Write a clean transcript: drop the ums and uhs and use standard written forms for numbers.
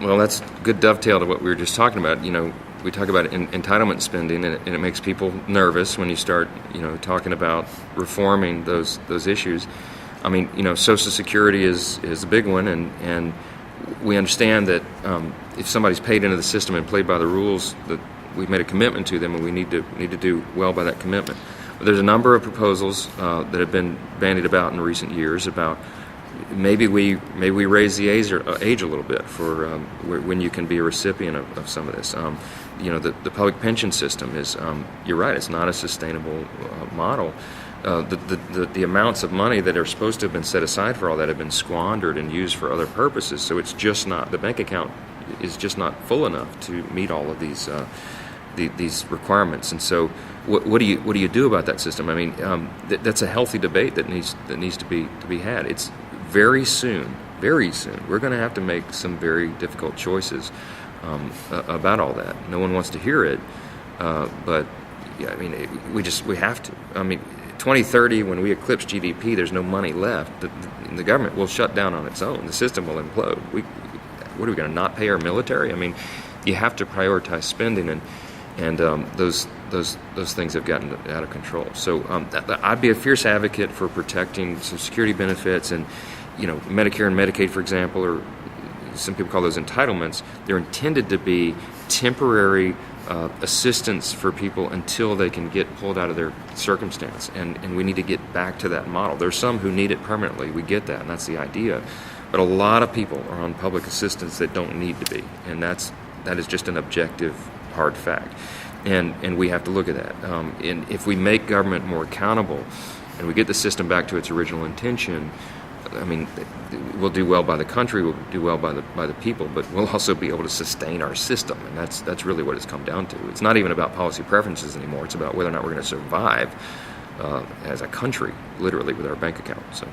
Well, that's good dovetail to what we were just talking about. We talk about entitlement spending, and it makes people nervous when you start, talking about reforming those issues. I mean, Social Security is a big one, and we understand that if somebody's paid into the system and played by the rules, that we've made a commitment to them, and we need to do well by that commitment. But there's a number of proposals that have been bandied about in recent years about maybe we raise the age a little bit for when you can be a recipient of some of this. The public pension system is, you're right, it's not a sustainable model. The amounts of money that are supposed to have been set aside for all that have been squandered and used for other purposes. So it's just not, the bank account is just not full enough to meet all of these requirements. And so what do you do about that system? I mean, that's a healthy debate that needs to be had. It's very soon we're going to have to make some very difficult choices about all that. No one wants to hear it, but yeah, I mean, we have to. I mean, 2030, when we eclipse GDP, there's no money left. The government will shut down on its own. The system will implode. What are we going to not pay our military? I mean, you have to prioritize spending, and those things have gotten out of control. So I'd be a fierce advocate for protecting Social Security benefits, and Medicare and Medicaid, for example, or some people call those entitlements. They're intended to be temporary assistance for people until they can get pulled out of their circumstance, and we need to get back to that model. There's some who need it permanently. We get that, and that's the idea. But a lot of people are on public assistance that don't need to be, and that is just an objective, hard fact. And we have to look at that. And if we make government more accountable, and we get the system back to its original intention, I mean, we'll do well by the country, we'll do well by the people, but we'll also be able to sustain our system, and that's really what it's come down to. It's not even about policy preferences anymore. It's about whether or not we're going to survive as a country, literally, with our bank account. So.